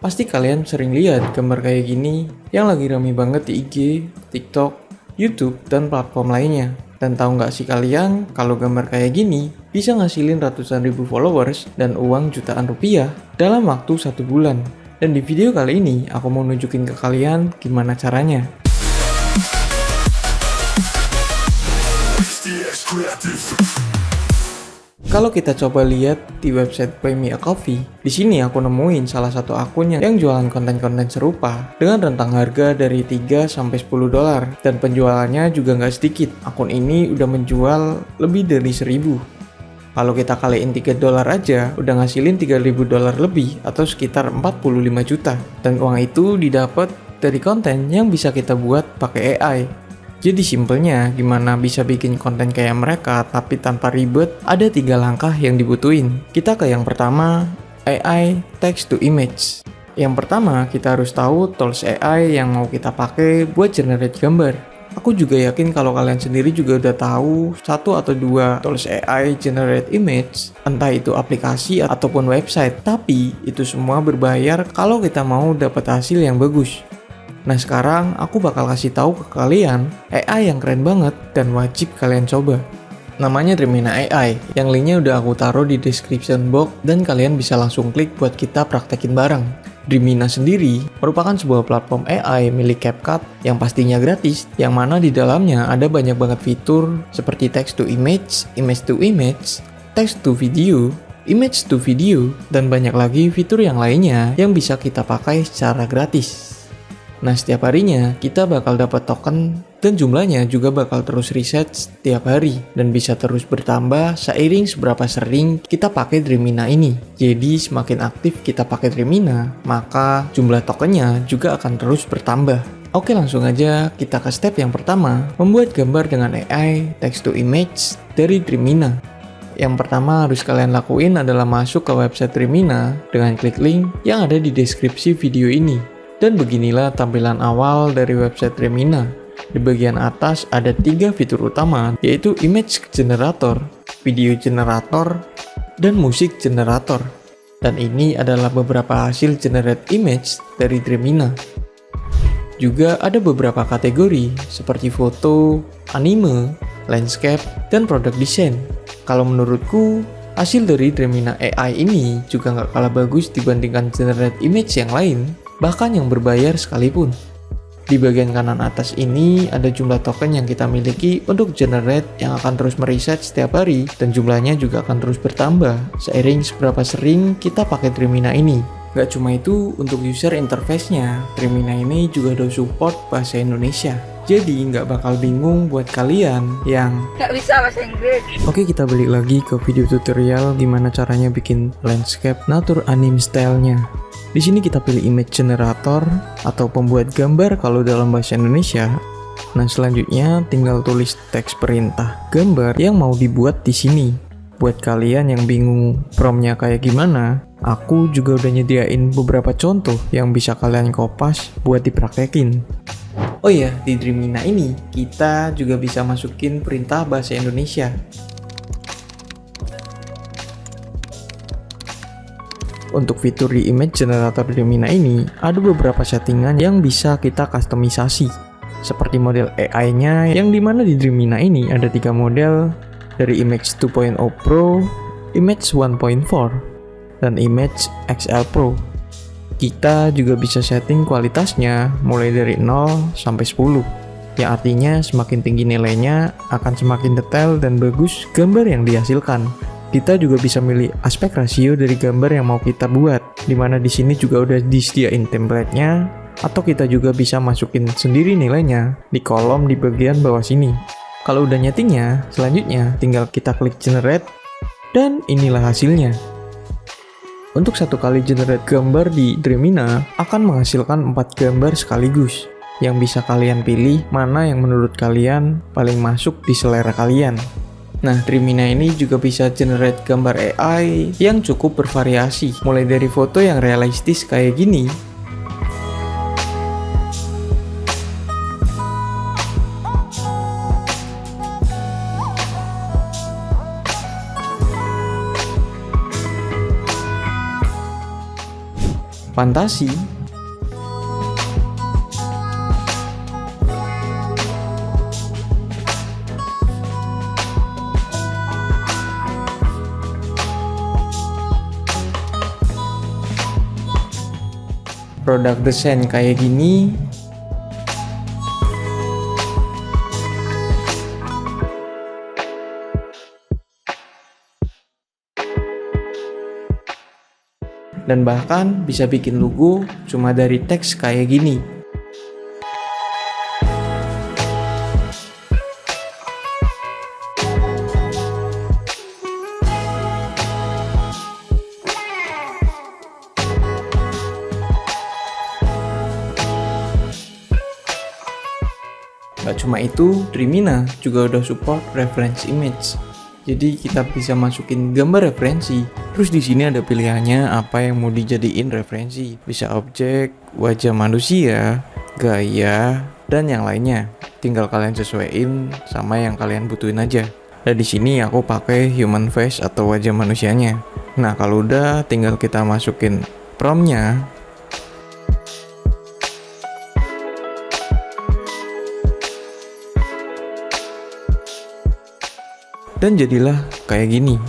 Pasti kalian sering lihat gambar kayak gini yang lagi rame banget di IG, TikTok, YouTube, dan platform lainnya. Dan tahu nggak sih kalian kalau gambar kayak gini bisa ngasilin ratusan ribu followers dan uang jutaan rupiah dalam waktu 1 bulan. Dan di video kali ini aku mau nunjukin ke kalian gimana caranya. Kalau kita coba lihat di website Buy Me a Coffee, di sini aku nemuin salah satu akun yang jualan konten-konten serupa dengan rentang harga dari 3 sampai 10 dolar dan penjualannya juga nggak sedikit. Akun ini udah menjual lebih dari 1000. Kalau kita kaliin 3 dolar aja, udah ngasilin 3000 dolar lebih atau sekitar 45 juta. Dan uang itu didapat dari konten yang bisa kita buat pakai AI. Jadi simpelnya, gimana bisa bikin konten kayak mereka tapi tanpa ribet? Ada 3 langkah yang dibutuhin. Kita ke yang pertama, AI Text to Image. Yang pertama, kita harus tahu tools AI yang mau kita pakai buat generate gambar. Aku juga yakin kalau kalian sendiri juga udah tahu 1 atau 2 tools AI generate image, entah itu aplikasi ataupun website. Tapi itu semua berbayar kalau kita mau dapat hasil yang bagus. Nah sekarang aku bakal kasih tahu ke kalian AI yang keren banget dan wajib kalian coba. Namanya Dremina AI, yang linknya udah aku taruh di description box dan kalian bisa langsung klik buat kita praktekin bareng. Dremina sendiri merupakan sebuah platform AI milik CapCut yang pastinya gratis, yang mana di dalamnya ada banyak banget fitur seperti text to image, image to image, text to video, image to video, dan banyak lagi fitur yang lainnya yang bisa kita pakai secara gratis. Nah, setiap harinya kita bakal dapat token dan jumlahnya juga bakal terus reset setiap hari dan bisa terus bertambah seiring seberapa sering kita pakai Dremina ini. Jadi, semakin aktif kita pakai Dremina, maka jumlah tokennya juga akan terus bertambah. Oke, langsung aja kita ke step yang pertama, membuat gambar dengan AI text to image dari Dremina. Yang pertama harus kalian lakuin adalah masuk ke website Dremina dengan klik link yang ada di deskripsi video ini. Dan beginilah tampilan awal dari website Dremina. Di bagian atas ada 3 fitur utama, yaitu image generator, video generator, dan musik generator. Dan ini adalah beberapa hasil generate image dari Dremina. Juga ada beberapa kategori seperti foto, anime, landscape, dan product design. Kalau menurutku, hasil dari Dremina AI ini juga nggak kalah bagus dibandingkan generate image yang lain, bahkan yang berbayar sekalipun. Di bagian kanan atas ini ada jumlah token yang kita miliki untuk generate yang akan terus mereset setiap hari dan jumlahnya juga akan terus bertambah seiring seberapa sering kita pakai Dremina ini. Gak cuma itu, untuk user interface-nya, Dremina ini juga ada support bahasa Indonesia. Jadi nggak bakal bingung buat kalian yang nggak bisa bahasa Inggris. Oke, kita balik lagi ke video tutorial gimana caranya bikin landscape nature anime style-nya. Di sini kita pilih image generator atau pembuat gambar kalau dalam bahasa Indonesia. Nah, selanjutnya tinggal tulis teks perintah gambar yang mau dibuat di sini. Buat kalian yang bingung promptnya kayak gimana, aku juga udah nyediain beberapa contoh yang bisa kalian kopas buat dipraktekin. Oh iya, di Dremina ini kita juga bisa masukin perintah bahasa Indonesia. Untuk fitur di image generator Dremina ini, ada beberapa settingan yang bisa kita customisasi. Seperti model AI-nya, yang dimana di Dremina ini ada 3 model, dari Image 2.0 Pro, Image 1.4, dan Image XL Pro. Kita juga bisa setting kualitasnya mulai dari 0 sampai 10, yang artinya semakin tinggi nilainya akan semakin detail dan bagus gambar yang dihasilkan. Kita juga bisa milih aspek rasio dari gambar yang mau kita buat, dimana di sini juga udah disediain template-nya, atau kita juga bisa masukin sendiri nilainya di kolom di bagian bawah sini. Kalau udah nyetingnya, selanjutnya tinggal kita klik generate, dan inilah hasilnya. Untuk 1 kali generate gambar di Dremina akan menghasilkan 4 gambar sekaligus, yang bisa kalian pilih mana yang menurut kalian paling masuk di selera kalian. Nah, Dremina ini juga bisa generate gambar AI yang cukup bervariasi, mulai dari foto yang realistis kayak gini, fantasi, produk desain kayak gini, dan bahkan bisa bikin logo cuma dari teks kayak gini. Gak cuma itu, Dreamina juga udah support reference image. Jadi kita bisa masukin gambar referensi. Terus di sini ada pilihannya apa yang mau dijadiin referensi. Bisa objek, wajah manusia, gaya, dan yang lainnya. Tinggal kalian sesuaiin sama yang kalian butuhin aja. Dan di sini aku pakai human face atau wajah manusianya. Nah, kalau udah tinggal kita masukin promptnya. Dan jadilah kayak gini.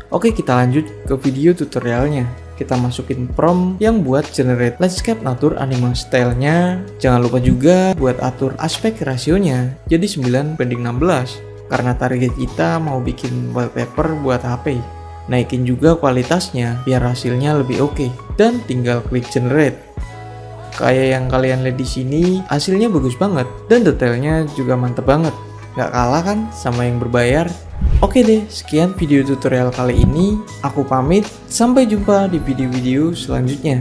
Oke, kita lanjut ke video tutorialnya. Kita masukin prompt yang buat generate landscape nature animal style-nya. Jangan lupa juga buat atur aspek rasionya jadi 9:16 karena target kita mau bikin wallpaper buat HP. Naikin juga kualitasnya biar hasilnya lebih oke. Dan tinggal klik generate. Kayak yang kalian lihat di sini, hasilnya bagus banget dan detailnya juga mantep banget. Gak kalah kan sama yang berbayar? Oke deh, sekian video tutorial kali ini. Aku pamit, sampai jumpa di video-video selanjutnya.